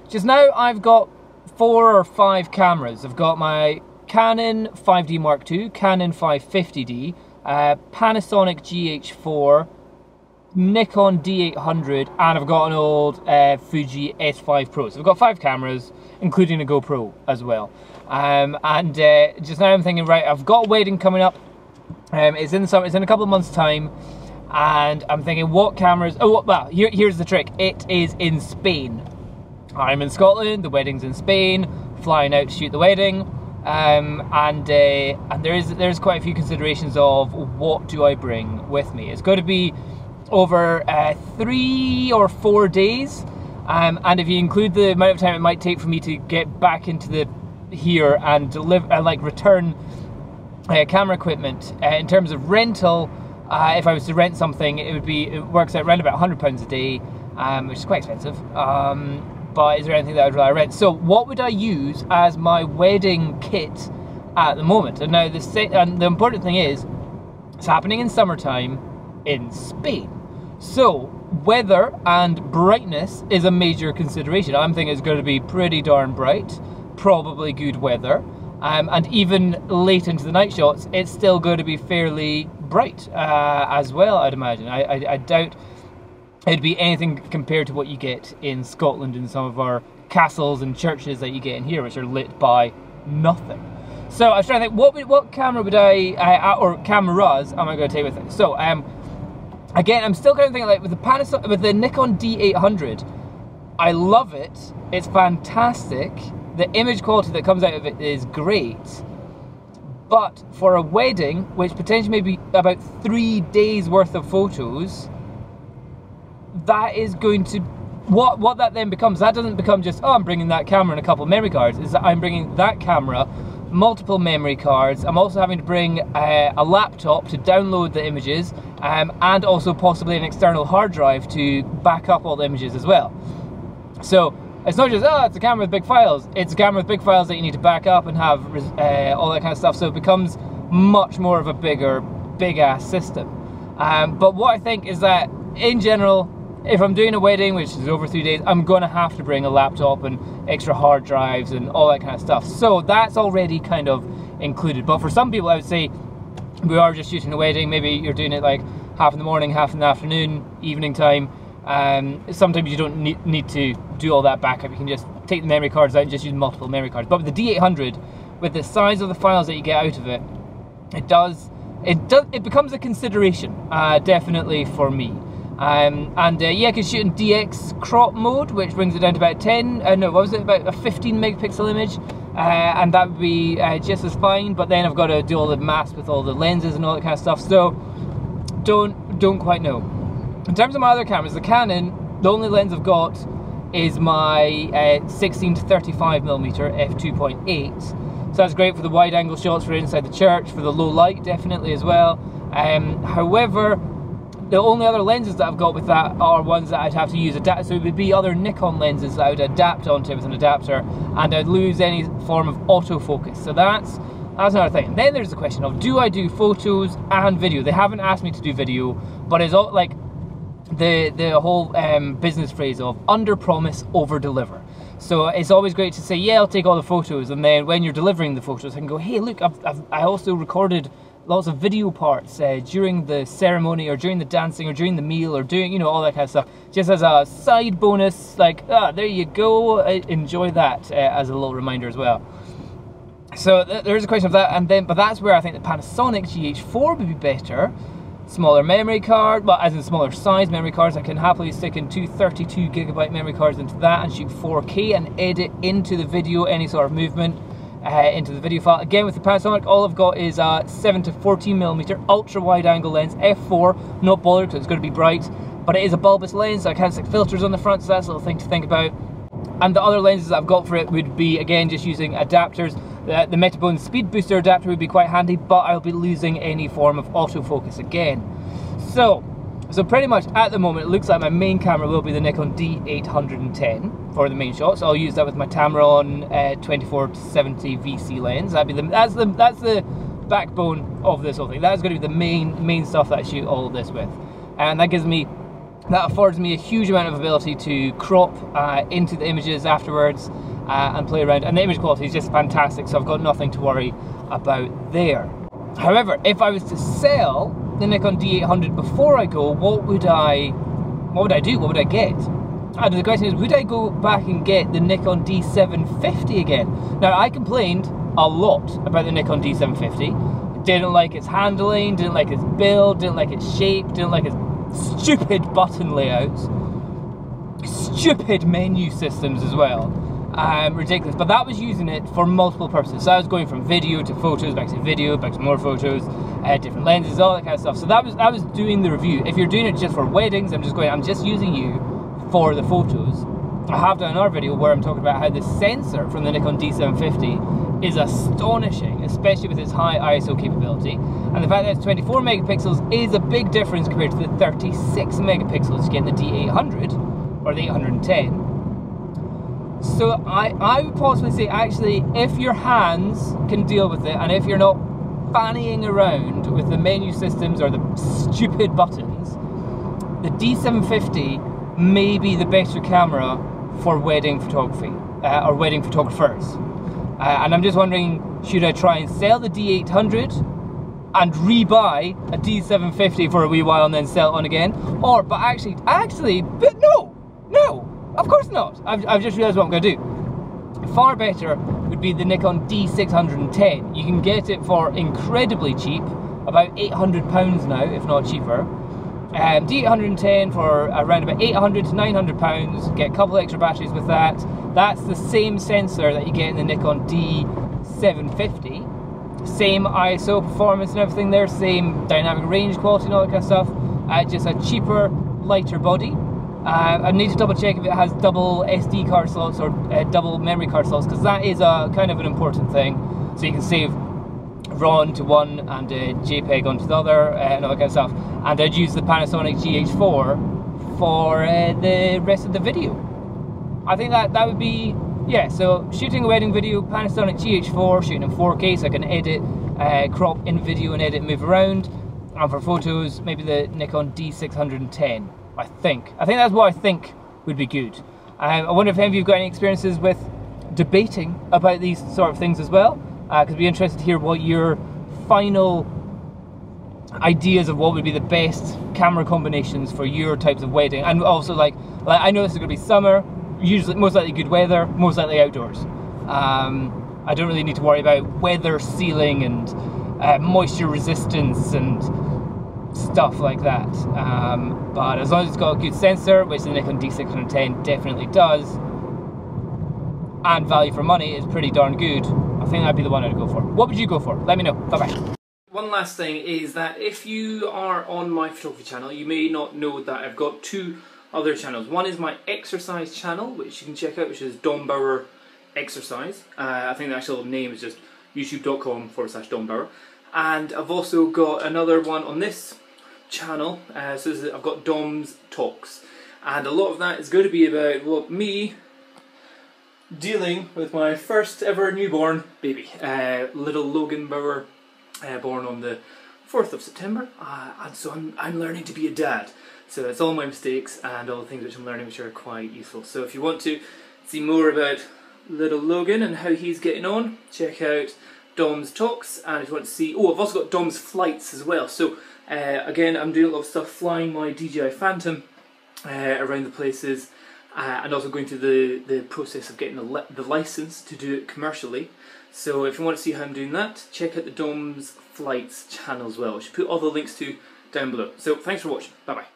just now I've got 4 or 5 cameras. I've got my Canon 5D Mark II, Canon 550D, Panasonic GH4, Nikon D800, and I've got an old Fuji S5 Pro. So I've got 5 cameras, including a GoPro as well. Just now I'm thinking, right, I've got a wedding coming up. It's in the summer, it's in a couple of months' time, and I'm thinking, what cameras? Oh, well, here's the trick. It is in Spain. I'm in Scotland. The wedding's in Spain. Flying out to shoot the wedding, and there's quite a few considerations of what do I bring with me. It's going to be over 3 or 4 days, and if you include the amount of time it might take for me to get back into here and deliver, return camera equipment, in terms of rental, if I was to rent something, it works out around about £100 a day, which is quite expensive. But is there anything that I'd rather rent? So what would I use as my wedding kit at the moment? And now the important thing is, it's happening in summertime in Spain. So weather and brightness is a major consideration. I'm thinking it's going to be pretty darn bright, probably good weather. And even late into the night shots, it's still going to be fairly bright as well, I'd imagine. I doubt it'd be anything compared to what you get in Scotland in some of our castles and churches that you get in here, which are lit by nothing. So I was trying to think, what camera would or cameras am I going to take with me? So again, I'm still kind of thinking, like, with the Nikon D800, I love it. It's fantastic. The image quality that comes out of it is great, but for a wedding, which potentially may be about 3 days worth of photos, that is going to, what that then becomes, that doesn't become just, oh, I'm bringing that camera and a couple of memory cards, is that I'm bringing that camera, multiple memory cards, I'm also having to bring a laptop to download the images, and also possibly an external hard drive to back up all the images as well. So it's not just, oh, it's a camera with big files. It's a camera with big files that you need to back up and have all that kind of stuff. So it becomes much more of a big-ass system. But what I think is that, in general, if I'm doing a wedding, which is over 3 days, I'm going to have to bring a laptop and extra hard drives and all that kind of stuff. So that's already kind of included. But for some people, I would say, we are just shooting a wedding. Maybe you're doing it like half in the morning, half in the afternoon, evening time. Sometimes you don't need to do all that backup. You can just take the memory cards out and just use multiple memory cards. But with the D800, with the size of the files that you get out of it, it becomes a consideration, definitely for me. Yeah, I can shoot in DX crop mode, which brings it down to about 10. No, what was it? About a 15 megapixel image, and that would be just as fine. But then I've got to do all the maths with all the lenses and all that kind of stuff. So don't quite know. In terms of my other cameras, the Canon, the only lens I've got is my 16 to 35mm f2.8. So that's great for the wide angle shots for inside the church, for the low light definitely as well. However, the only other lenses that I've got with that are ones that I'd have to use so it would be other Nikon lenses that I would adapt onto with an adapter, and I'd lose any form of autofocus. So that's another thing. And then there's the question of, do I do photos and video? They haven't asked me to do video, but it's all like the whole business phrase of under promise, over deliver. So it's always great to say, yeah, I'll take all the photos, and then when you're delivering the photos, I can go, hey, look, I also recorded lots of video parts during the ceremony, or during the dancing, or during the meal, or doing, you know, all that kind of stuff, just as a side bonus. Like, there you go, enjoy that as a little reminder as well. So there is a question of that, but that's where I think the Panasonic GH4 would be better. Smaller memory card, well, as in smaller size memory cards. I can happily stick in 2 32GB memory cards into that and shoot 4K and edit into the video any sort of movement into the video file. Again, with the Panasonic, all I've got is a 7 to 14mm ultra wide angle lens, f4, not bothered because it's going to be bright, but it is a bulbous lens, so I can't stick filters on the front, so that's a little thing to think about. And the other lenses that I've got for it would be, again, just using adapters. The Metabone Speed Booster adapter would be quite handy, but I'll be losing any form of autofocus again. So pretty much at the moment, it looks like my main camera will be the Nikon D810 for the main shots. So I'll use that with my Tamron 24-70 VC lens. That's the backbone of this whole thing. That is going to be the main stuff that I shoot all of this with, and that gives me That affords me a huge amount of ability to crop into the images afterwards and play around, and the image quality is just fantastic, so I've got nothing to worry about there. However, if I was to sell the Nikon D800 before I go, what would I do? What would I get? And the question is, would I go back and get the Nikon D750 again? Now, I complained a lot about the Nikon D750. Didn't like its handling, didn't like its build, didn't like its shape, didn't like its stupid button layouts, stupid menu systems as well. Ridiculous. But that was using it for multiple purposes. So I was going from video to photos, back to video, back to more photos, different lenses, all that kind of stuff. So that was doing the review. If you're doing it just for weddings, I'm just using you for the photos. I have done another video where I'm talking about how the sensor from the Nikon D750 is astonishing, especially with its high ISO capability, and the fact that it's 24 megapixels is a big difference compared to the 36 megapixels you get in the D800 or the 810. So I would possibly say, actually, if your hands can deal with it, and if you're not fannying around with the menu systems or the stupid buttons, the D750 may be the better camera for wedding photography, or wedding photographers. And I'm just wondering, should I try and sell the D800 and rebuy a D750 for a wee while and then sell it on again? Or, but no, of course not. I've just realised what I'm going to do. Far better would be the Nikon D610. You can get it for incredibly cheap, about £800 now, if not cheaper. D810 for around about £800 to £900, get a couple extra batteries with that. That's the same sensor that you get in the Nikon D750. Same ISO performance and everything there, same dynamic range quality and all that kind of stuff. Just a cheaper, lighter body. I need to double check if it has double SD card slots or double memory card slots, because that is a kind of an important thing. So you can save RAW onto one and JPEG onto the other and all that kind of stuff. And I'd use the Panasonic GH4 for the rest of the video. I think that would be, yeah, so shooting a wedding video, Panasonic GH4, shooting in 4K so I can edit, crop in video and edit, move around. And for photos, maybe the Nikon D610, I think. That's what I think would be good. I wonder if any of you have got any experiences with debating about these sort of things as well. Because I'd be interested to hear what your final ideas of what would be the best camera combinations for your types of wedding. And also, like I know this is going to be summer, usually most likely good weather, most likely outdoors. I don't really need to worry about weather sealing and moisture resistance and stuff like that. But as long as it's got a good sensor, which the Nikon D610 definitely does, and value for money is pretty darn good, I think that'd be the one I'd go for. What would you go for? Let me know. Bye-bye. One last thing is that if you are on my photography channel, you may not know that I've got two other channels. One is my exercise channel, which you can check out, which is Dom Bauer Exercise. I think the actual name is just youtube.com/Dom Bauer. And I've also got another one on this channel, so I've got Dom's Talks. And a lot of that is going to be about me dealing with my first ever newborn baby, little Logan Bauer, born on the 4th of September, and so I'm learning to be a dad. So it's all my mistakes and all the things which I'm learning which are quite useful. So if you want to see more about little Logan and how he's getting on, check out Dom's Talks. And if you want to see, I've also got Dom's Flights as well. So again, I'm doing a lot of stuff flying my DJI Phantom around the places, and also going through the process of getting the license to do it commercially. So if you want to see how I'm doing that, check out the Dom's Flights channel as well, which I put all the links to down below. So thanks for watching. Bye bye.